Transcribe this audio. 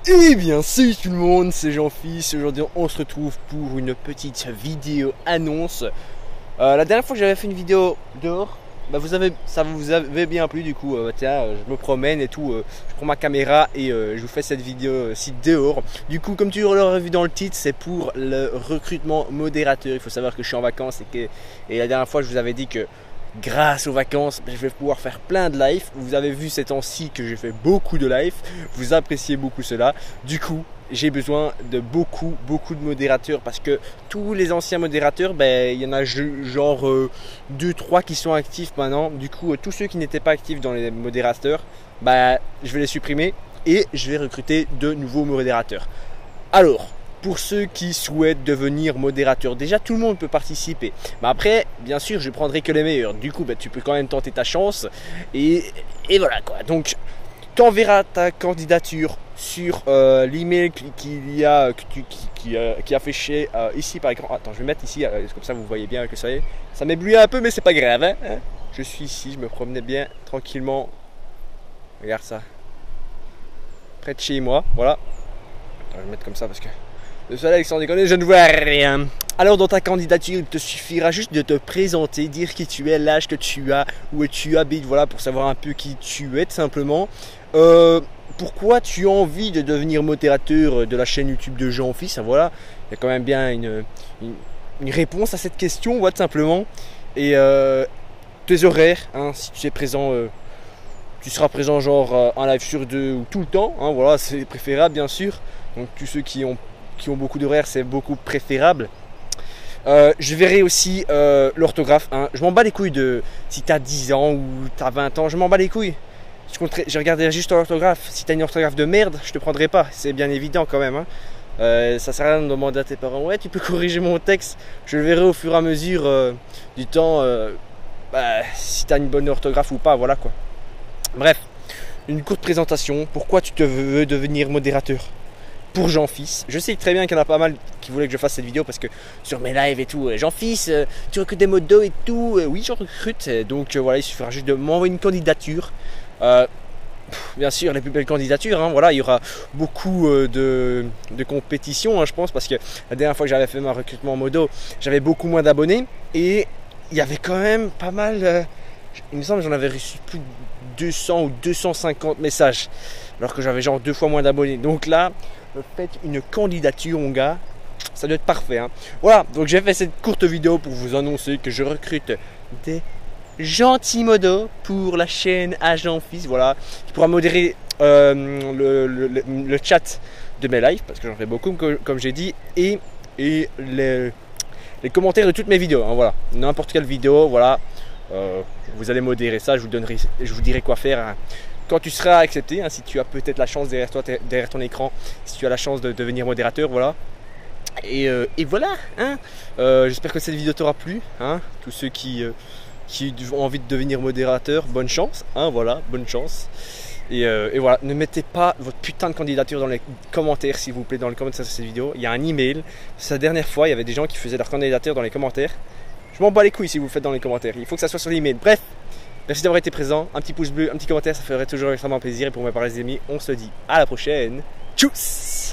Eh bien salut tout le monde, c'est Jean-Fils. Aujourd'hui on se retrouve pour une petite vidéo annonce. La dernière fois que j'avais fait une vidéo dehors, ça vous avait bien plu. Du coup tiens, je me promène et tout, je prends ma caméra et je vous fais cette vidéo-ci dehors. Du coup, comme tu l'aurais vu dans le titre, c'est pour le recrutement modérateur. Il faut savoir que je suis en vacances et la dernière fois je vous avais dit que grâce aux vacances, je vais pouvoir faire plein de live. Vous avez vu ces temps-ci que j'ai fait beaucoup de live. Vous appréciez beaucoup cela. Du coup, j'ai besoin de beaucoup de modérateurs parce que tous les anciens modérateurs, il y en a genre 2-3 qui sont actifs maintenant. Du coup, tous ceux qui n'étaient pas actifs dans les modérateurs, je vais les supprimer et je vais recruter de nouveaux modérateurs. Alors, pour ceux qui souhaitent devenir modérateur, déjà tout le monde peut participer. Mais après, bien sûr, je prendrai que les meilleurs. Du coup, tu peux quand même tenter ta chance. Et voilà quoi. Donc, tu enverras ta candidature sur l'email qui est affiché ici par écran. Attends, je vais mettre ici, comme ça vous voyez bien que ça y est. Ça m'éblouit un peu, mais c'est pas grave. Hein. Je suis ici, je me promenais bien tranquillement. Regarde ça. Près de chez moi, voilà. Attends, je vais mettre comme ça parce que le soleil, sans déconner, je ne vois rien. Alors dans ta candidature, il te suffira juste de te présenter, dire qui tu es, l'âge que tu as, où tu habites, voilà, pour savoir un peu qui tu es tout simplement. Pourquoi tu as envie de devenir modérateur de la chaîne YouTube de Jean-Fils, voilà, il y a quand même bien une réponse à cette question, voilà, tout simplement. Et tes horaires, hein, si tu es présent, tu seras présent genre un live sur deux ou tout le temps, hein, voilà, c'est préférable bien sûr. Donc tous ceux qui ont beaucoup d'horaires, c'est beaucoup préférable. Je verrai aussi l'orthographe. Hein. Je m'en bats les couilles de si tu as 10 ans ou tu as 20 ans, je m'en bats les couilles. Je regarderai juste l'orthographe. Si tu as une orthographe de merde, je te prendrai pas. C'est bien évident quand même. Hein. Ça sert à rien de demander à tes parents, ouais, tu peux corriger mon texte. Je le verrai au fur et à mesure du temps si tu as une bonne orthographe ou pas. Voilà quoi. Bref, une courte présentation. Pourquoi tu te veux devenir modérateur pour Jean-Fils? Je sais très bien qu'il y en a pas mal qui voulaient que je fasse cette vidéo parce que sur mes lives et tout, Jean-Fils, tu recrutes des modos et tout. Oui, j'en recrute. Donc voilà, il suffira juste de m'envoyer une candidature. Bien sûr, les plus belles candidatures. Hein, voilà, il y aura beaucoup de compétition, hein, je pense, parce que la dernière fois que j'avais fait mon recrutement modo, j'avais beaucoup moins d'abonnés et il y avait quand même pas mal. Il me semble que j'en avais reçu plus de 200 ou 250 messages, alors que j'avais genre 2 fois moins d'abonnés. Donc là, faites une candidature, mon gars, ça doit être parfait. Hein. Voilà, donc j'ai fait cette courte vidéo pour vous annoncer que je recrute des gentils modos pour la chaîne à Jean-Fils. Voilà, qui pourra modérer le chat de mes lives, parce que j'en fais beaucoup, comme j'ai dit, et les commentaires de toutes mes vidéos. Hein, voilà, n'importe quelle vidéo, voilà. Vous allez modérer ça, je vous dirai quoi faire hein, quand tu seras accepté, hein, si tu as peut-être la chance derrière ton écran, si tu as la chance de devenir modérateur, voilà. Et voilà, hein. J'espère que cette vidéo t'aura plu, hein. Tous ceux qui ont envie de devenir modérateur, bonne chance, hein, voilà, bonne chance. Et voilà, ne mettez pas votre putain de candidature dans les commentaires, s'il vous plaît, dans les commentaires de cette vidéo. Il y a un email. La dernière fois, il y avait des gens qui faisaient leur candidature dans les commentaires. Je m'en bats les couilles si vous le faites dans les commentaires. Il faut que ça soit sur l'email. Bref, merci d'avoir été présent. Un petit pouce bleu, un petit commentaire, ça ferait toujours extrêmement plaisir. Et pour ma part les amis, on se dit à la prochaine. Tchuss!